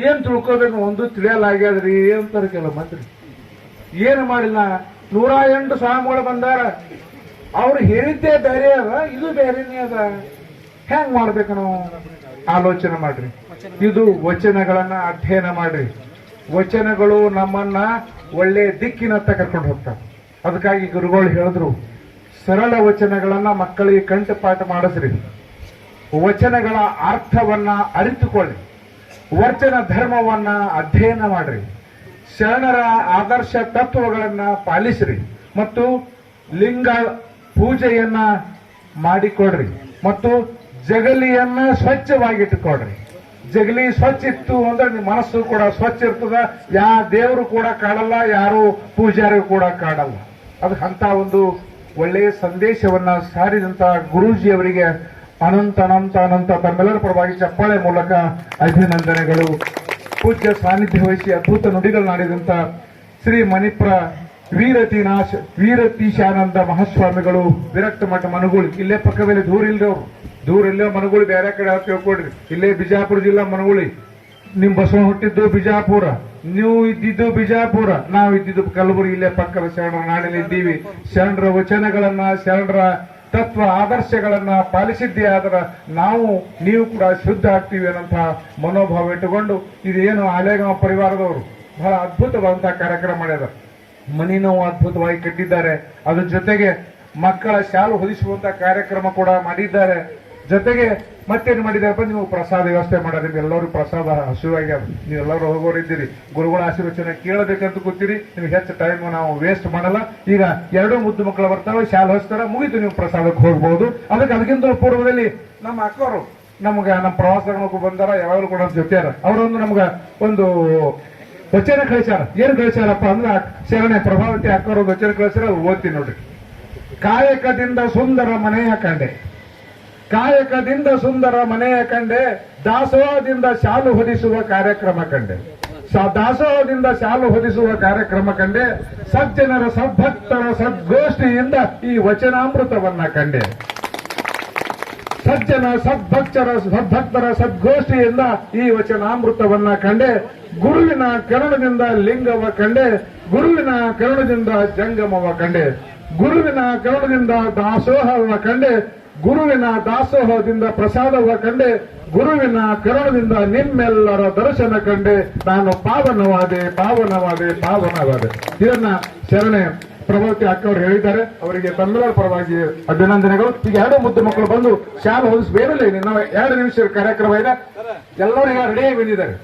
ಏನ್ ತಿಳ್ಕೋಬೇಕು ಒಂದು ತಿಳಿಯಲಾಗ್ಯಾದ್ರಿ ಅಂತಾರೆ ಕೆಲ ಮಂತ್ರಿ. ಏನು ಮಾಡಿಲ್ಲ, 108 ಸ್ವಾಮಿಗಳು ಬಂದಾರ, ಅವ್ರು ಹೇಳಿದ್ದೇ ಬೇರೆ ಅದ, ಇದು ಬೇರೆನೇ ಅದ. ಹೆಂಗ್ ಮಾಡ್ಬೇಕು ನಾವು ಆಲೋಚನೆ ಮಾಡ್ರಿ. ಇದು ವಚನಗಳನ್ನ ಅಧ್ಯಯನ ಮಾಡ್ರಿ. ವಚನಗಳು ನಮ್ಮನ್ನ ಒಳ್ಳೆ ದಿಕ್ಕಿನತ್ತ ಕರ್ಕೊಂಡು ಹೋಗ್ತಾರೆ. ಅದಕ್ಕಾಗಿ ಗುರುಗಳು ಹೇಳಿದ್ರು, ಸರಳ ವಚನಗಳನ್ನ ಮಕ್ಕಳಿಗೆ ಕಂಠಪಾಠ ಮಾಡಿಸ್ರಿ, ವಚನಗಳ ಅರ್ಥವನ್ನ ಅರಿತುಕೊಳ್ಳಿ, ವಚನ ಧರ್ಮವನ್ನ ಅಧ್ಯಯನ ಮಾಡ್ರಿ, ಶರಣರ ಆದರ್ಶ ತತ್ವಗಳನ್ನ ಪಾಲಿಸ್ರಿ, ಮತ್ತು ಲಿಂಗ ಪೂಜೆಯನ್ನ ಮಾಡಿಕೊಡ್ರಿ, ಮತ್ತು ಜಗಲಿಯನ್ನ ಸ್ವಚ್ಛವಾಗಿಟ್ಟುಕೊಡ್ರಿ. ಜಗಲಿ ಸ್ವಚ್ಛ ಇತ್ತು ಅಂದ್ರೆ ನಿಮ್ಮ ಮನಸ್ಸು ಕೂಡ ಸ್ವಚ್ಛ ಇರ್ತದ. ಯಾ ದೇವರು ಕೂಡ ಕಾಡಲ್ಲ, ಯಾರು ಪೂಜಾರಿ ಕೂಡ ಕಾಡಲ್ಲ. ಅದಕ್ಕೆ ಅಂತ ಒಂದು ಒಳ್ಳೆಯ ಸಂದೇಶವನ್ನ ಸಾರಿದಂತ ಗುರೂಜಿ ಅವರಿಗೆ ಅನಂತ ಅನಂತ ಅನಂತ ತಮ್ಮೆಲ್ಲರ ಪರವಾಗಿ ಚಪ್ಪಾಳೆ ಮೂಲಕ ಅಭಿನಂದನೆಗಳು. ಪೂಜ್ಯ ಸಾನ್ನಿಧ್ಯ ವಹಿಸಿ ಅದ್ಭುತ ನುಡಿಗಳನ್ನಾಡಿದಂತ ಶ್ರೀ ಮಣಿಪುರ ವೀರತೀಶಾನಂದ ಮಹಾಸ್ವಾಮಿಗಳು, ವಿರಕ್ತ ಮಠ ಮನಗುಳಿ, ಇಲ್ಲೇ ಪಕ್ಕದಲ್ಲಿ ದೂರ ಇಲ್ಲೇ ಮನಗುಳಿ, ಬೇರೆ ಕಡೆ ತಿಳ್ಕೊಡ್ರಿ. ಇಲ್ಲೇ ಬಿಜಾಪುರ ಜಿಲ್ಲಾ ಮನಗುಳಿ. ನಿಮ್ ಬಸವ ಹುಟ್ಟಿದ್ದು ಬಿಜಾಪುರ, ನೀವು ಇದ್ದಿದ್ದು ಬಿಜಾಪುರ, ನಾವು ಇದ್ದಿದ್ದು ಕಲಬುರಗಿ, ಇಲ್ಲೇ ಪಕ್ಕದ ಶರಣರ ನಾಡಿನಲ್ಲಿ ಇದ್ದೀವಿ. ಶರಣರ ವಚನಗಳನ್ನ, ಶರಣರ ತತ್ವ ಆದರ್ಶಗಳನ್ನ ಪಾಲಿಸಿದ್ದೇ ಆದ್ರೆ ನೀವು ಕೂಡ ಶುದ್ಧ ಆಗ್ತೀವಿ ಅನ್ನಂತಹ ಮನೋಭಾವ ಇಟ್ಟುಕೊಂಡು ಇದೇನು ಆಲೇಗಾಂವ ಪರಿವಾರದವರು ಬಹಳ ಅದ್ಭುತವಾದಂತಹ ಕಾರ್ಯಕ್ರಮ ಮಾಡ್ಯಾರ. ಮನಿ ನೋವು ಅದ್ಭುತವಾಗಿ ಕಟ್ಟಿದ್ದಾರೆ. ಅದ್ರ ಜೊತೆಗೆ ಮಕ್ಕಳ ಶಾಲು ಹೊದಿಸುವಂತಹ ಕಾರ್ಯಕ್ರಮ ಕೂಡ ಮಾಡಿದ್ದಾರೆ. ಜೊತೆಗೆ ಮತ್ತೇನು ಮಾಡಿದಾರಪ್ಪ, ನೀವು ಪ್ರಸಾದ ವ್ಯವಸ್ಥೆ ಮಾಡೋದು. ನಿಮ್ಗೆಲ್ಲರೂ ಪ್ರಸಾದ ಹಸುವಾಗಿ ನೀವೆಲ್ಲರೂ ಹೋಗೋರಿದ್ದೀರಿ. ಗುರುಗಳ ಆಶೀರ್ವಚನ ಕೇಳಬೇಕಂತ ಕೂತೀರಿ. ನಿಮ್ಗೆ ಹೆಚ್ಚು ಟೈಮ್ ನಾವು ವೇಸ್ಟ್ ಮಾಡಲ್ಲ. ಈಗ 2 ಮುದ್ದು ಮಕ್ಕಳು ಬರ್ತಾವೆ, ಶಾಲೆ ಹೊಸ್ತಾರ, ಮುಗಿತು, ನೀವು ಪ್ರಸಾದಕ್ಕೆ ಹೋಗ್ಬಹುದು. ಅದಕ್ಕಿಂತ ಪೂರ್ವದಲ್ಲಿ ನಮ್ಮ ಅಕ್ಕವರು ನಮ್ಮ ಪ್ರವಾಸಗಳಿಗೆ ಬಂದಾರ, ಯಾವಾಗಲೂ ಕೂಡ ಜೊತೆಯಾರ. ಅವರೊಂದು ನಮ್ಗ ಒಂದು ವಚನ ಕಳಿಸ್ಯಾರ. ಏನ್ ಕಳಿಸ್ಯಾರಪ್ಪ ಅಂದ್ರೆ, ಶರಣೆ ಪ್ರಭಾವತಿ ಅಕ್ಕವರು ವಚನ ಕಳಿಸ್ಯಾರ, ಓದ್ತೀನಿ ನೋಡ್ರಿ. ಕಾಯಕದಿಂದ ಸುಂದರ ಮನೆಯ ಕಂಡೆ, ಕಾಯಕದಿಂದ ಸುಂದರ ಮನೆಯ ಕಂಡೆ, ದಾಸೋಹದಿಂದ ಶಾಲು ಹೊದಿಸುವ ಕಾರ್ಯಕ್ರಮ ಕಂಡೆ, ದಾಸೋಹದಿಂದ ಶಾಲು ಹೊದಿಸುವ ಕಾರ್ಯಕ್ರಮ ಕಂಡೆ, ಸಜ್ಜನರ ಸದ್ಭಕ್ತರ ಸದ್ಗೋಷ್ಠಿಯಿಂದ ಈ ವಚನಾಮೃತವನ್ನ ಕಂಡೆ, ಸದ್ಭಕ್ತರ ಸದ್ಗೋಷ್ಠಿಯಿಂದ ಈ ವಚನಾಮೃತವನ್ನ ಕಂಡೆ, ಗುರುವಿನ ಕರುಣದಿಂದ ಲಿಂಗವ ಕಂಡೆ, ಗುರುವಿನ ಕರುಣದಿಂದ ಜಂಗಮವ ಕಂಡೆ, ಗುರುವಿನ ಕರುಣದಿಂದ ದಾಸೋಹವ ಕಂಡೆ, ಗುರುವಿನ ದಾಸೋಹದಿಂದ ಪ್ರಸಾದವ ಕಂಡೆ, ಗುರುವಿನ ಕರುಣದಿಂದ ನಿಮ್ಮೆಲ್ಲರ ದರ್ಶನ ಕಂಡೆ, ನಾನು ಪಾವನವಾದೆ. ಇದನ್ನ ಶರಣೆ ಪ್ರಭಾವತಿ ಅಕ್ಕವರು ಹೇಳಿದ್ದಾರೆ. ಅವರಿಗೆ ತಮ್ಮೆಲ್ಲರ ಪರವಾಗಿ ಅಭಿನಂದನೆಗಳು. ಈಗ 2 ಮುದ್ದು ಮಕ್ಕಳು ಬಂದು ಶಾಲೆ ಹೊದಿಸಿ ಬೇರೆ ಇನ್ನು 2 ನಿಮಿಷ ಕಾರ್ಯಕ್ರಮ ಇದೆ. ಎಲ್ಲರೂ ಈಗ ರೆಡಿಯಾಗಿ ಬಂದಿದ್ದಾರೆ.